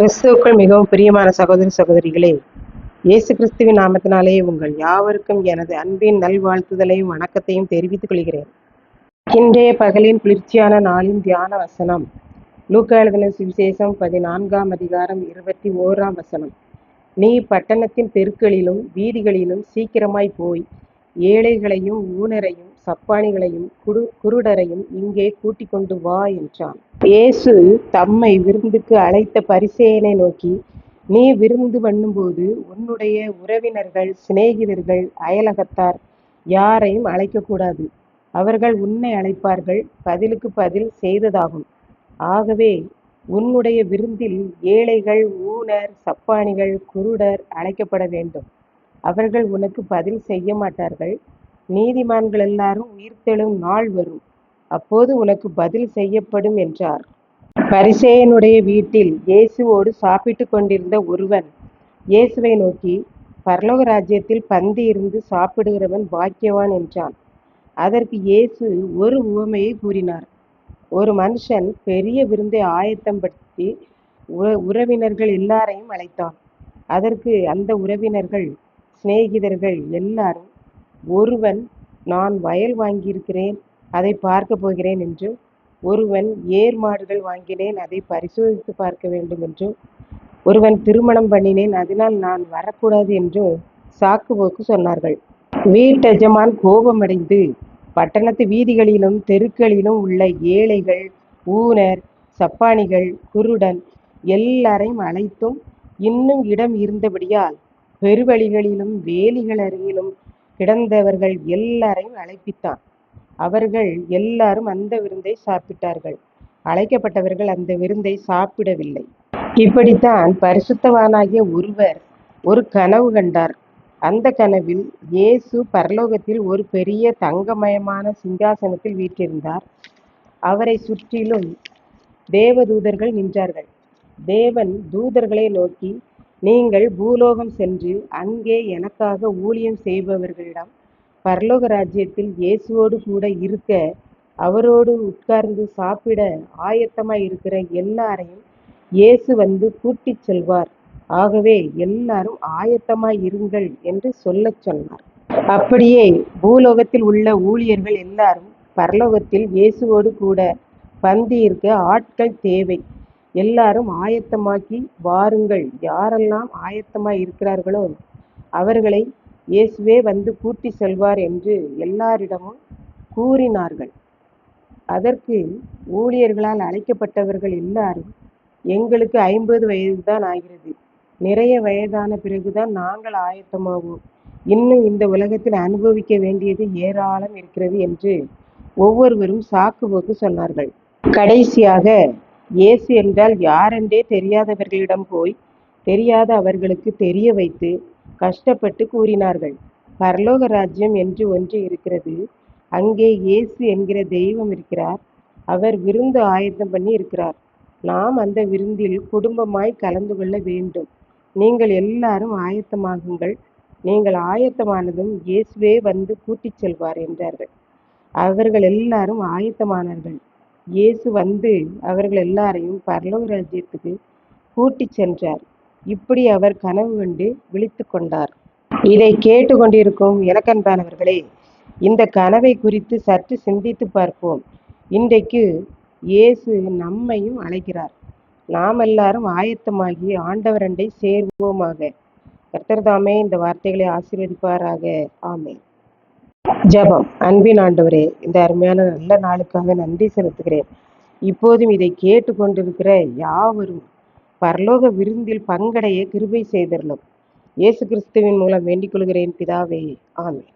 கிறிஸ்துவுக்குள் மிகவும் பிரியமான சகோதர சகோதரிகளே, இயேசு கிறிஸ்துவின் நாமத்தினாலே உங்கள் யாவருக்கும் எனது அன்பின் நல்வாழ்த்துதலையும் வணக்கத்தையும் தெரிவித்துக் கொள்கிறேன். இன்றைய பகலின் குளிர்ச்சியான நாளின் தியான வசனம் லூக்கா எழுதின சுவிசேஷம் 14ஆம் அதிகாரம் 21ஆம் வசனம். நீ பட்டணத்தின் தெருக்களிலும் வீதிகளிலும் சீக்கிரமாய் போய் ஏழைகளையும் ஊனரையும் சப்பானிகளையும் குருடரையும் இங்கே கூட்டிக் கொண்டு வா என்றான். இயேசு தம்மை விருந்துக்கு அழைத்த பரிசேயனை நோக்கி, நீ விருந்து பண்ணும்போது உன்னுடைய உறவினர்கள், சிநேகிதர்கள், அயலகத்தார் யாரையும் அழைக்கக்கூடாது. அவர்கள் உன்னை அழைப்பார்கள், பதிலுக்கு பதில் செய்ததாகும். ஆகவே உன்னுடைய விருந்தில் ஏழைகள், ஊனர், சப்பானிகள், குருடர் அழைக்கப்பட வேண்டும். அவர்கள் உனக்கு பதில் செய்ய மாட்டார்கள். நீதிமான்கள் எல்லாரும் உயிர்த்தெழும் நாள் வரும், அப்போது உனக்கு பதில் செய்யப்படும் என்றார். பரிசேயனுடைய வீட்டில் இயேசுவோடு சாப்பிட்டு கொண்டிருந்த ஒருவன் இயேசுவை நோக்கி, பரலோக ராஜ்யத்தில் பந்தி இருந்து சாப்பிடுகிறவன் பாக்கியவான் என்றான். அதற்கு இயேசு ஒரு உவமையை கூறினார். ஒரு மனுஷன் பெரிய விருந்தை ஆயத்தப்படுத்தி உறவினர்கள் எல்லாரையும் அழைத்தான். அதற்கு அந்த உறவினர்கள், சிநேகிதர்கள் எல்லாரும், ஒருவன் நான் வயல் வாங்கியிருக்கிறேன், அதை பார்க்க போகிறேன் என்றும், ஒருவன் ஏர் மாடுகள் வாங்கினேன், அதை பரிசோதித்து பார்க்க வேண்டும் என்றும், ஒருவன் திருமணம் பண்ணினேன், அதனால் நான் வரக்கூடாது என்றும் சாக்குபோக்கு சொன்னார்கள். வீட்டெஜமான் கோபமடைந்து பட்டணத்து வீதிகளிலும் தெருக்களிலும் உள்ள ஏழைகள், ஊனர், சப்பானிகள், குருடன் எல்லாரையும் அழைத்தும் இன்னும் இடம் இருந்தபடியால் பெருவழிகளிலும் வேலிகள் அருகிலும் கிடந்தவர்கள் எல்லாரையும் அழைப்பித்தான். அவர்கள் எல்லாரும் அந்த விருந்தை சாப்பிட்டார்கள். அழைக்கப்பட்டவர்கள் அந்த விருந்தை சாப்பிடவில்லை. இப்படித்தான் பரிசுத்தவானாகிய ஒருவர் ஒரு கனவு கண்டார். அந்த கனவில் இயேசு பரலோகத்தில் ஒரு பெரிய தங்கமயமான சிங்காசனத்தில் வீற்றிருந்தார். அவரை சுற்றிலும் தேவதூதர்கள் நின்றார்கள். தேவன் தூதர்களை நோக்கி, நீங்கள் பூலோகம் சென்று அங்கே எனக்காக ஊழியம் செய்பவர்களிடம் பரலோக ராஜ்யத்தில் இயேசுவோடு கூட இருக்க, அவரோடு உட்கார்ந்து சாப்பிட ஆயத்தமாய் இருக்கிற எல்லாரையும் இயேசு வந்து கூட்டிச் செல்வார். ஆகவே எல்லாரும் ஆயத்தமாய் இருங்கள் என்று சொல்லச் சொன்னார். அப்படியே பூலோகத்தில் உள்ள ஊழியர்கள் எல்லாரும் பரலோகத்தில் இயேசுவோடு கூட பந்தி இருக்க ஆட்கள் தேவை. எல்லாரும் ஆயத்தமாக்கி வாருங்கள். யாரெல்லாம் ஆயத்தமாய் இருக்கிறார்களோ அவர்களை இயேசுவே வந்து கூட்டி செல்வார் என்று எல்லாரிடமும் கூறினார்கள். அதற்கு ஊழியர்களால் அழைக்கப்பட்டவர்கள் எல்லாரும், எங்களுக்கு 50 வயதுதான் ஆகிறது, நிறைய வயதான பிறகுதான் நாங்கள் ஆயத்தமாவோம், இன்னும் இந்த உலகத்தில் அனுபவிக்க வேண்டியது ஏராளம் இருக்கிறது என்று ஒவ்வொருவரும் சாக்குபோக்கு சொன்னார்கள். கடைசியாக இயேசு என்றால் யாரென்றே தெரியாதவர்களிடம் போய் தெரியாத அவர்களுக்கு தெரிய வைத்து கஷ்டப்பட்டு கூறினார்கள். பரலோக ராஜ்யம் என்று ஒன்று இருக்கிறது. அங்கே இயேசு என்கிற தெய்வம் இருக்கிறார். அவர் விருந்து ஆயத்தம் பண்ணி இருக்கிறார். நாம் அந்த விருந்தில் குடும்பமாய் கலந்து கொள்ள வேண்டும். நீங்கள் எல்லாரும் ஆயத்தமாகுங்கள். நீங்கள் ஆயத்தமானதும் இயேசுவே வந்து கூட்டிச் செல்வார் என்றார்கள். அவர்கள் எல்லாரும் ஆயத்தமானார்கள். இயேசு வந்து அவர்கள் எல்லாரையும் பரலோக ராஜ்யத்துக்கு கூட்டிச் சென்றார். இப்படி அவர் கனவு கண்டு விழித்து கொண்டார். இதை கேட்டு கொண்டிருக்கும் எனக்கன்பானவர்களே, இந்த கனவை குறித்து சற்று சிந்தித்து பார்ப்போம். இன்றைக்கு இயேசு நம்மையும் அழைக்கிறார். நாம் எல்லாரும் ஆயத்தமாகி ஆண்டவரண்டை சேர்வோமாக. கர்த்தர் தாமே இந்த வார்த்தைகளை ஆசீர்வதிப்பாராக. ஆமென். ஜெபம். அன்பின் ஆண்டவரே, இந்த அருமையான நல்ல நாளுக்காக நன்றி செலுத்துகிறேன். இப்போதும் இதை கேட்டு கொண்டிருக்கிற யாவரும் பரலோக விருந்தில் பங்கடைய கிருபை செய்தருளும். இயேசு கிறிஸ்துவின் மூலம் வேண்டிக் கொள்கிறேன் பிதாவே. ஆமென்.